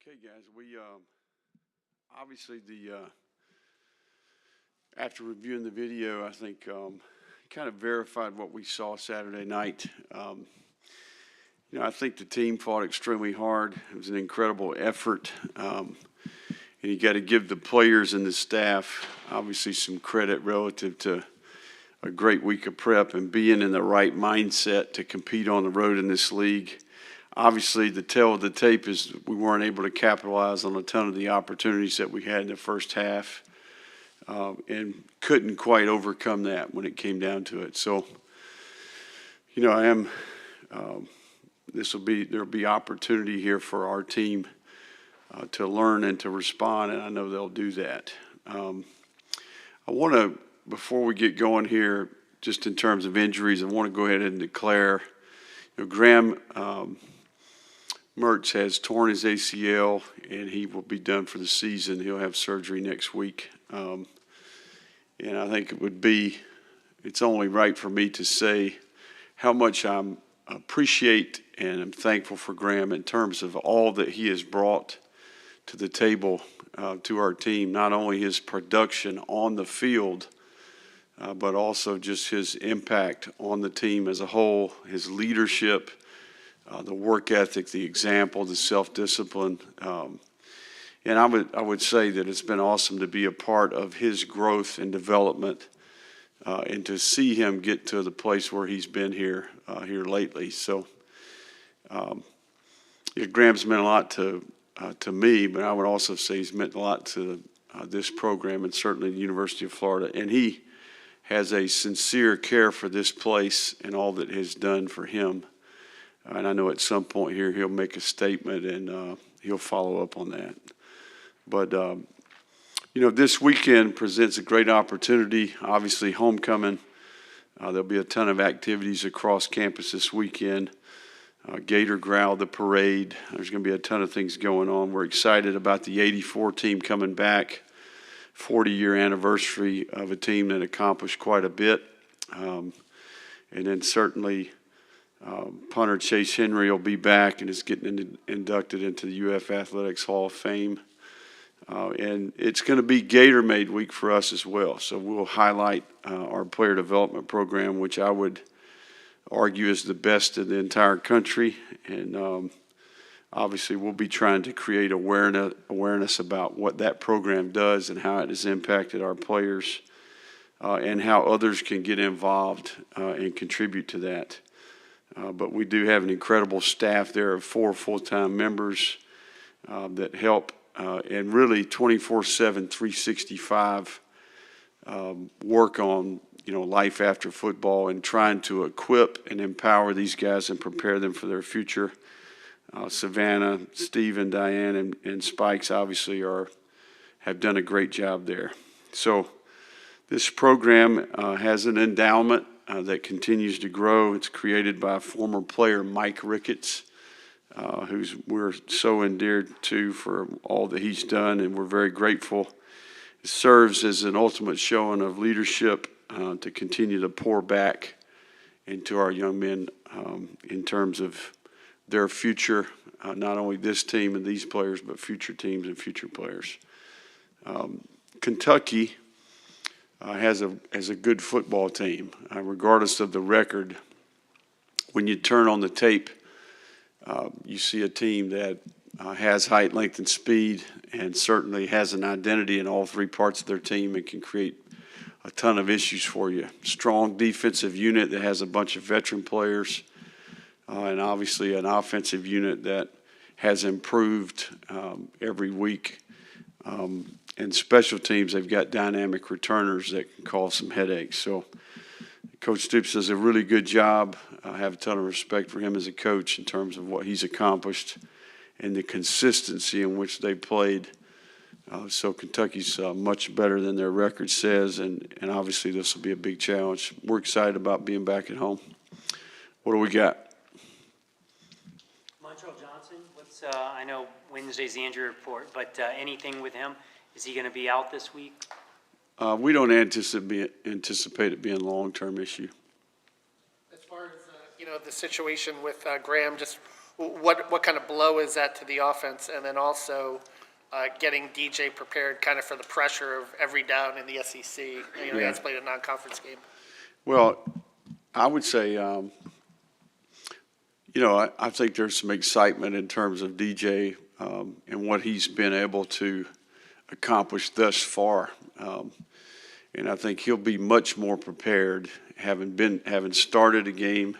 Okay, guys, we obviously after reviewing the video, I think kind of verified what we saw Saturday night. I think the team fought extremely hard. It was an incredible effort, and you got to give the players and the staff obviously some credit relative to a great week of prep and being in the right mindset to compete on the road in this league. Obviously, the tail of the tape is we weren't able to capitalize on a ton of the opportunities that we had in the first half, and couldn't quite overcome that when it came down to it. So, there'll be opportunity here for our team to learn and to respond, and I know they'll do that. I want to, before we get going here, just in terms of injuries, I want to go ahead and declare, Graham Mertz has torn his ACL, and he will be done for the season. He'll have surgery next week. And I think it's only right for me to say how much I appreciate and I'm thankful for Graham in terms of all that he has brought to the table to our team, not only his production on the field, but also just his impact on the team as a whole, his leadership, the work ethic, the example, the self-discipline. And I would say that it's been awesome to be a part of his growth and development, and to see him get to the place where he's been here lately. So, Graham's meant a lot to me, but I would also say he's meant a lot to this program and certainly the University of Florida. And he has a sincere care for this place and all that it has done for him. And I know at some point here he'll make a statement and he'll follow up on that. But, this weekend presents a great opportunity. Obviously, homecoming. There'll be a ton of activities across campus this weekend. Gator Growl, the parade. There's going to be a ton of things going on. We're excited about the 84 team coming back. 40-year anniversary of a team that accomplished quite a bit. And then certainly punter Chase Henry will be back and is getting inducted into the UF Athletics Hall of Fame. And it's going to be Gator Made Week for us as well. So we'll highlight our player development program, which I would argue is the best in the entire country. And obviously we'll be trying to create awareness about what that program does and how it has impacted our players, and how others can get involved and contribute to that. But we do have an incredible staff there of 4 full-time members that help and really 24/7, 365 work on life after football and trying to equip and empower these guys and prepare them for their future. Savannah, Stephen, Diane, and Spikes obviously have done a great job there. So this program has an endowment that continues to grow. It's created by former player Mike Ricketts, who's we're so endeared to for all that he's done, and we're very grateful. It serves as an ultimate showing of leadership to continue to pour back into our young men in terms of their future, not only this team and these players, but future teams and future players. Kentucky has a good football team, regardless of the record. When you turn on the tape, you see a team that has height, length, and speed, and certainly has an identity in all 3 parts of their team and can create a ton of issues for you. Strong defensive unit that has a bunch of veteran players, and obviously an offensive unit that has improved every week. And special teams, they've got dynamic returners that can cause some headaches. So Coach Stoops does a really good job. I have a ton of respect for him as a coach in terms of what he's accomplished and the consistency in which they played. So Kentucky's much better than their record says, and obviously this will be a big challenge. We're excited about being back at home. What do we got? Montrell Johnson, I know Wednesday's the injury report, but anything with him? Is he going to be out this week? We don't anticipate it being a long-term issue. As far as the situation with Graham, just what kind of blow is that to the offense? And then also getting DJ prepared kind of for the pressure of every down in the SEC. He has played a non-conference game. Well, I would say, I think there's some excitement in terms of DJ and what he's been able to accomplish thus far. And I think he'll be much more prepared, having started a game,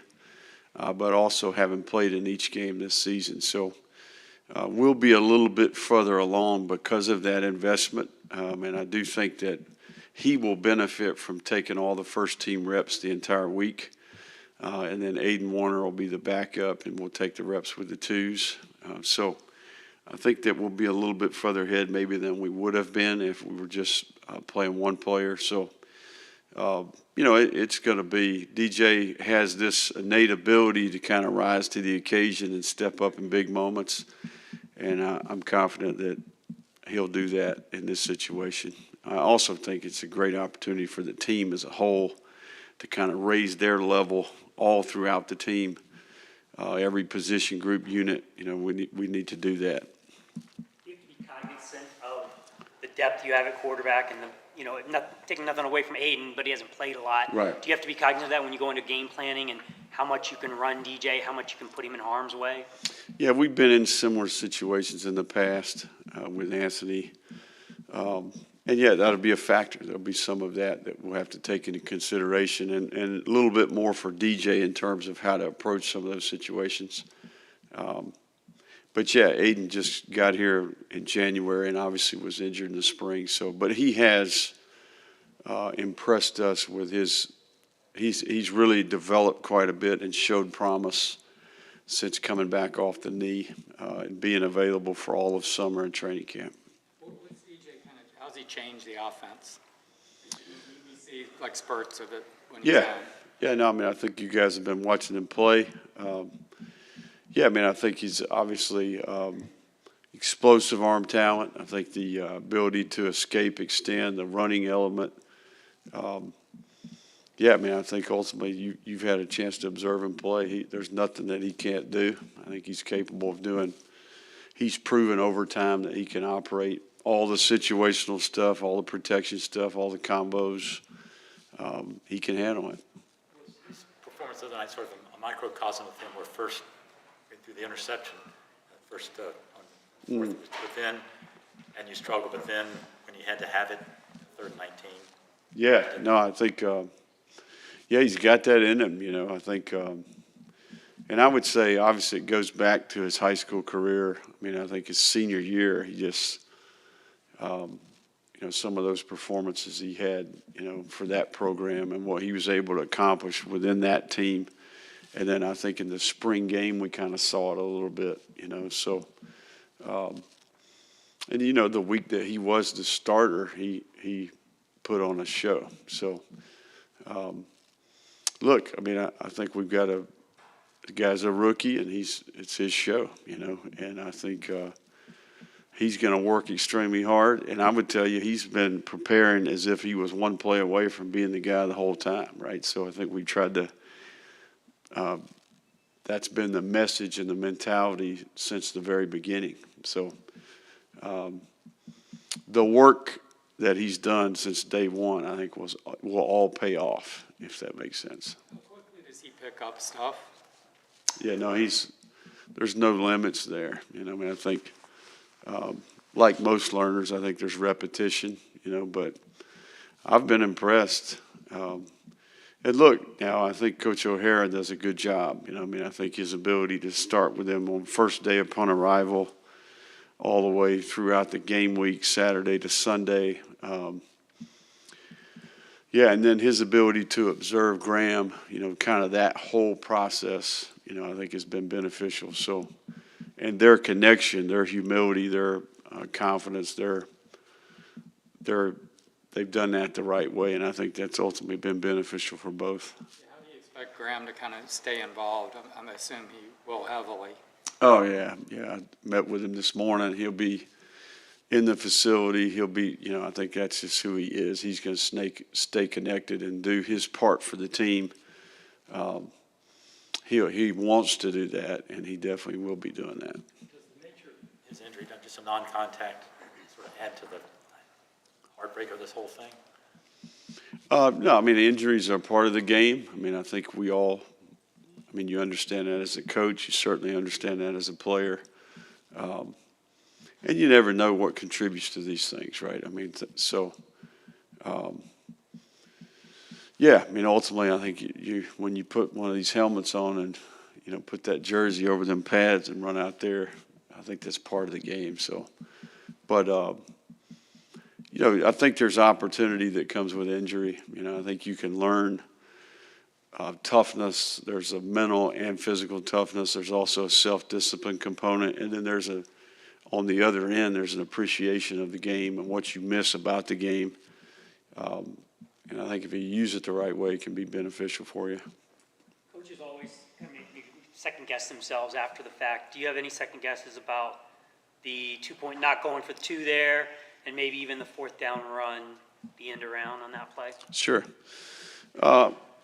but also having played in each game this season. So we'll be a little bit further along because of that investment. And I do think that he will benefit from taking all the first-team reps the entire week. And then Aiden Warner will be the backup, and we'll take the reps with the twos. So I think that we'll be a little bit further ahead maybe than we would have been if we were just playing one player. So, it's going to be – DJ has this innate ability to kind of rise to the occasion and step up in big moments. And I'm confident that he'll do that in this situation. I also think it's a great opportunity for the team as a whole to kind of raise their level all throughout the team. Every position group unit, we need to do that. You have to be cognizant of the depth you have at quarterback and taking nothing away from Aiden, but he hasn't played a lot. Right. Do you have to be cognizant of that when you go into game planning and how much you can run DJ, how much you can put him in harm's way? Yeah, we've been in similar situations in the past with Anthony. And yeah, that'll be a factor. There'll be some of that we'll have to take into consideration, and a little bit more for DJ in terms of how to approach some of those situations. But yeah, Aiden just got here in January and obviously was injured in the spring. But he has impressed us with he's really developed quite a bit and showed promise since coming back off the knee and being available for all of summer and training camp. What's EJ how's he changed the offense? You see like spurts of it when he's on. Yeah, no, I think you guys have been watching him play. I think he's obviously explosive arm talent. I think the ability to escape, extend, the running element. I think ultimately you've had a chance to observe him play. There's nothing that he can't do. I think he's capable of doing. He's proven over time that he can operate all the situational stuff, all the protection stuff, all the combos. He can handle it. His performance of the night sort of a microcosm of him where first through the interception, first on fourth within, and you struggled, but then when you had to have it, third and 19. Yeah, no, I think, he's got that in him, I think, and I would say, obviously, it goes back to his high school career. I think his senior year, he just, some of those performances he had, for that program and what he was able to accomplish within that team. And then I think in the spring game, we kind of saw it a little bit, so, and the week that he was the starter, he put on a show. So, look, I think we've got the guy's a rookie, and it's his show, and I think he's going to work extremely hard. And I would tell you, he's been preparing as if he was one play away from being the guy the whole time, right? So I think we tried to. That's been the message and the mentality since the very beginning. So the work that he's done since day one, I think, will all pay off, if that makes sense. How quickly does he pick up stuff? Yeah, no, there's no limits there. I think, like most learners, I think there's repetition, but I've been impressed. And look, now I think Coach O'Hara does a good job. I think his ability to start with them on first day upon arrival all the way throughout the game week, Saturday to Sunday. And then his ability to observe Graham, kind of that whole process, I think has been beneficial. So, and their connection, their humility, their confidence, they've done that the right way, and I think that's ultimately been beneficial for both. How do you expect Graham to kind of stay involved? I'm assuming he will heavily. Oh, yeah. I met with him this morning. He'll be in the facility. He'll be, I think that's just who he is. He's going to stay connected and do his part for the team. he wants to do that, and he definitely will be doing that. Does the nature of his injury, not just a non-contact, sort of add to the heartbreak of this whole thing? No, I mean, injuries are part of the game. I mean, I think we all, I mean, you understand that as a coach. You certainly understand that as a player. And you never know what contributes to these things, right? I mean, yeah, I mean, ultimately, I think you when you put one of these helmets on and, you know, put that jersey over them pads and run out there, I think that's part of the game. So, but, you know, I think there's opportunity that comes with injury. You know, I think you can learn toughness. There's a mental and physical toughness. There's also a self-discipline component. And then there's on the other end, there's an appreciation of the game and what you miss about the game. And I think if you use it the right way, it can be beneficial for you. Coaches always, I mean, second guess themselves after the fact. Do you have any second guesses about the 2-point not going for the 2 there, and maybe even the 4th down run, the end around on that play? Sure.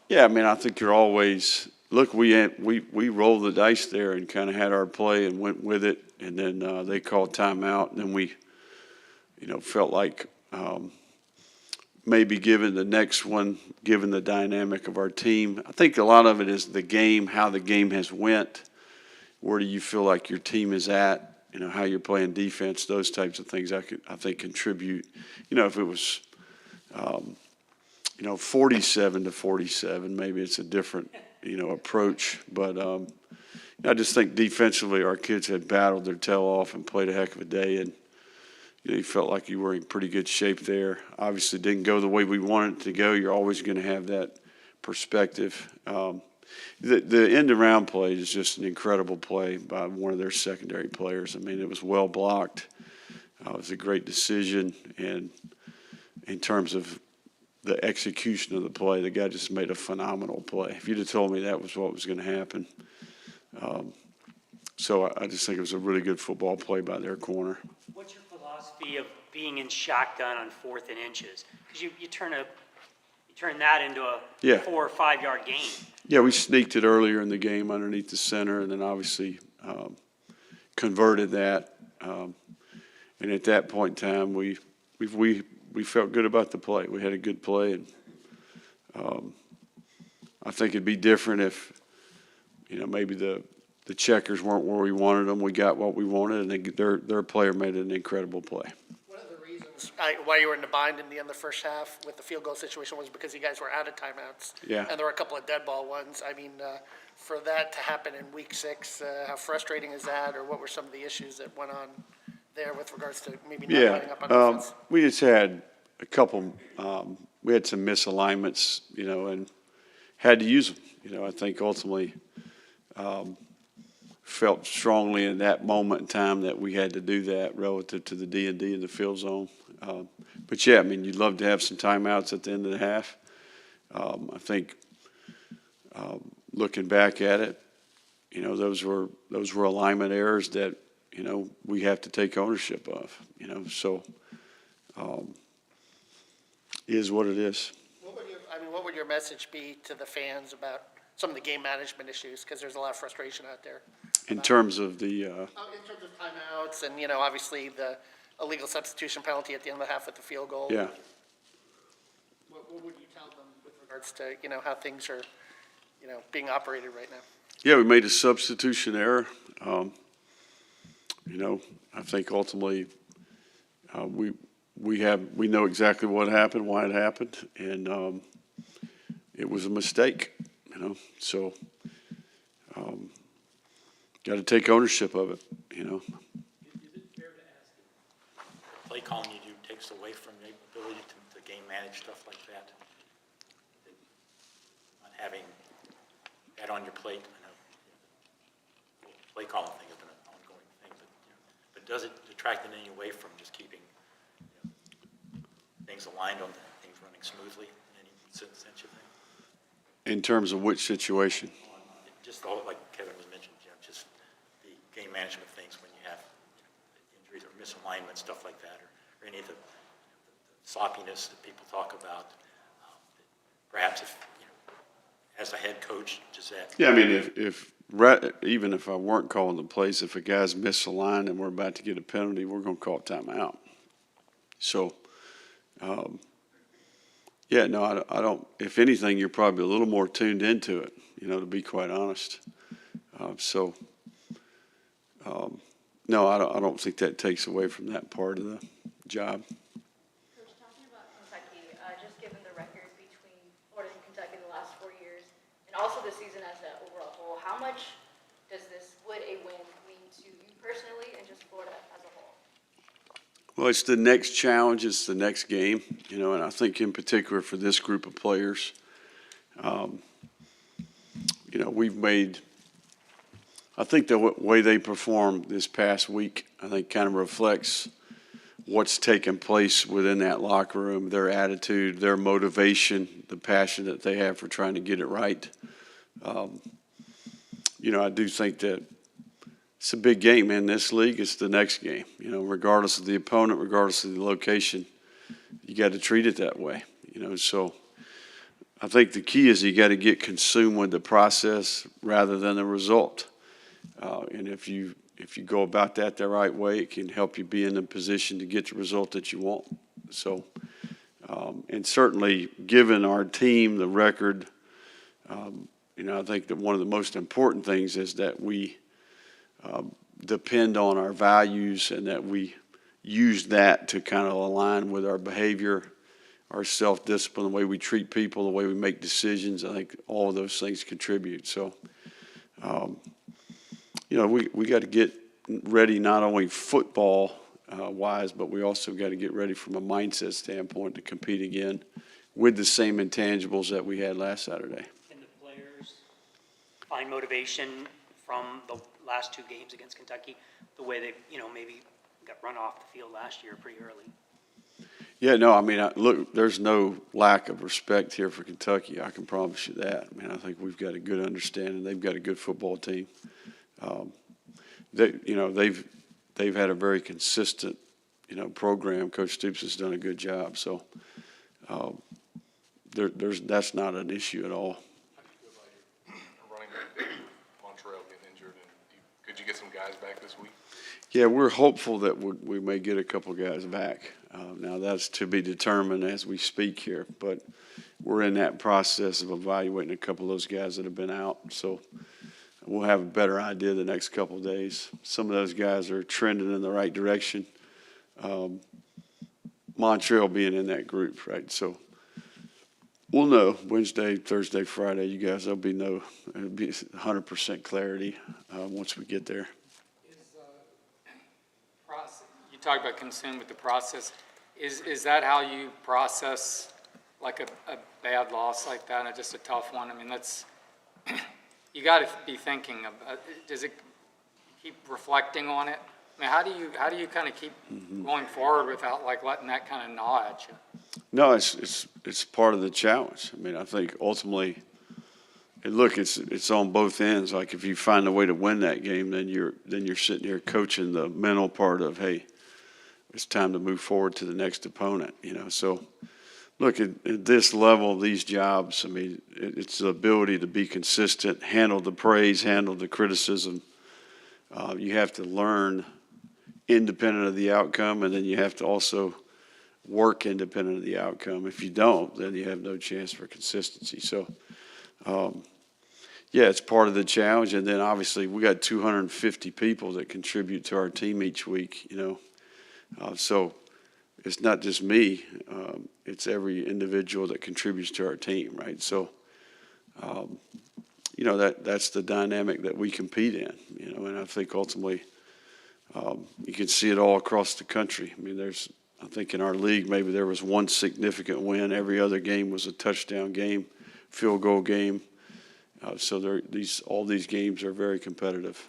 Yeah, I mean, I think you're always look. We rolled the dice there and kind of had our play and went with it, and then they called timeout, and then we, you know, felt like maybe given the next one, given the dynamic of our team. I think a lot of it is the game, how the game has went. Where do you feel like your team is at? You know, how you're playing defense, those types of things I think contribute. You know, if it was, you know, 47-47, maybe it's a different, you know, approach. But I just think defensively our kids had battled their tail off and played a heck of a day. And, you know, you felt like you were in pretty good shape there. Obviously didn't go the way we wanted it to go. You're always going to have that perspective. The end-around play is just an incredible play by one of their secondary players. I mean, it was well blocked. It was a great decision. And in terms of the execution of the play, the guy just made a phenomenal play. If you'd have told me that was what was going to happen. So I just think it was a really good football play by their corner. What's your philosophy of being in shotgun on 4th and inches? Because you turn that into a Yeah. 4 or 5 yard gain. Yeah, we sneaked it earlier in the game underneath the center, and then obviously converted that. And at that point in time, we felt good about the play. We had a good play, and I think it'd be different if, you know, maybe the checkers weren't where we wanted them. We got what we wanted, and their player made an incredible play. One of the reasons why you were in the bind in the end of the first half with the field goal situation was because you guys were out of timeouts. Yeah. And there were a couple of dead ball ones. I mean, for that to happen in week 6, how frustrating is that, or what were some of the issues that went on there with regards to maybe not lining up on offense? We just had a couple, we had some misalignments, you know, and had to use them. You know, I think ultimately felt strongly in that moment in time that we had to do that relative to the D&D and the field zone. But, yeah, I mean, you'd love to have some timeouts at the end of the half. I think looking back at it, you know, those were alignment errors that, you know, we have to take ownership of, you know. So is what it is. What would your message be to the fans about some of the game management issues? Because there's a lot of frustration out there. In terms of the In terms of timeouts and, you know, obviously the illegal substitution penalty at the end of the half with the field goal. yeah. What would you tell them with regards to, you know, how things are, you know, being operated right now? Yeah, we made a substitution error. You know, I think ultimately we know exactly what happened, why it happened, and it was a mistake. You know, so got to take ownership of it. You know. Is it fair to ask if play calling you do takes away from the ability to game manage stuff like that? Not having that on your plate, I know the play calling thing has been an ongoing thing, but does it detract in any way from just keeping things aligned on things running smoothly in any sense, you think? In terms of which situation? Just the whole, like Kevin was mentioning, just the game management things when you have injuries or misalignment, stuff like that, or any of the sloppiness that people talk about. Perhaps if, as a head coach, does that? Yeah, I mean, even if I weren't calling the plays, if a guy's missed a line and we're about to get a penalty, we're going to call timeout. So, yeah, no, I don't. If anything, you're probably a little more tuned into it, to be quite honest. No, I don't think that takes away from that part of the job. Coach, talking about Kentucky, just given the record between Florida and Kentucky the last 4 years, and also the season as an overall whole, how much would a win mean to you personally and just Florida as a whole? Well, it's the next challenge. It's the next game, and I think in particular for this group of players, we've made. I think the way they performed this past week, I think kind of reflects what's taken place within that locker room, their attitude, their motivation, the passion that they have for trying to get it right. I do think that it's a big game in this league. It's the next game, regardless of the opponent, regardless of the location, you got to treat it that way, so I think the key is you got to get consumed with the process rather than the result. And if you go about that the right way, it can help you be in the position to get the result that you want. So, and certainly given our team, the record, I think that one of the most important things is that we depend on our values and that we use that to kind of align with our behavior, our self-discipline, the way we treat people, the way we make decisions. I think all of those things contribute. So, we got to get ready not only football wise, but we also got to get ready from a mindset standpoint to compete again with the same intangibles that we had last Saturday. Can the players find motivation from the last 2 games against Kentucky, the way they, maybe got run off the field last year pretty early? Yeah, no, I mean, look, there's no lack of respect here for Kentucky. I can promise you that. I mean, I think we've got a good understanding. They've got a good football team. They've had a very consistent, program. Coach Stoops has done a good job. So that's not an issue at all. How do you feel about your running back, Montreal, getting injured? And could you get some guys back this week? Yeah, we're hopeful that we may get a couple guys back. Now, that's to be determined as we speak here, but we're in that process of evaluating a couple of those guys that have been out. So we'll have a better idea the next couple of days. Some of those guys are trending in the right direction. Montreal being in that group, right? So we'll know Wednesday, Thursday, Friday. You guys, it'll be 100% clarity once we get there. You talk about consumed with the process. Is that how you process like a bad loss like that, and just a tough one? I mean, that's you got to be thinking about. Does it keep reflecting on it? I mean, how do you kind of keep going forward without like letting that kind of gnaw at you? No, it's part of the challenge. I mean, I think ultimately, and look, it's on both ends. Like if you find a way to win that game, then you're sitting here coaching the mental part of, hey, it's time to move forward to the next opponent. So look at this level, these jobs. I mean, it's the ability to be consistent, handle the praise, handle the criticism. You have to learn independent of the outcome, and then you have to also work independent of the outcome. If you don't, then you have no chance for consistency. So, yeah, it's part of the challenge. And then obviously we got 250 people that contribute to our team each week, so it's not just me. It's every individual that contributes to our team, right? So, that's the dynamic that we compete in, and I think ultimately you can see it all across the country. I mean, I think in our league, maybe there was one significant win. Every other game was a touchdown game, field goal game. So all these games are very competitive.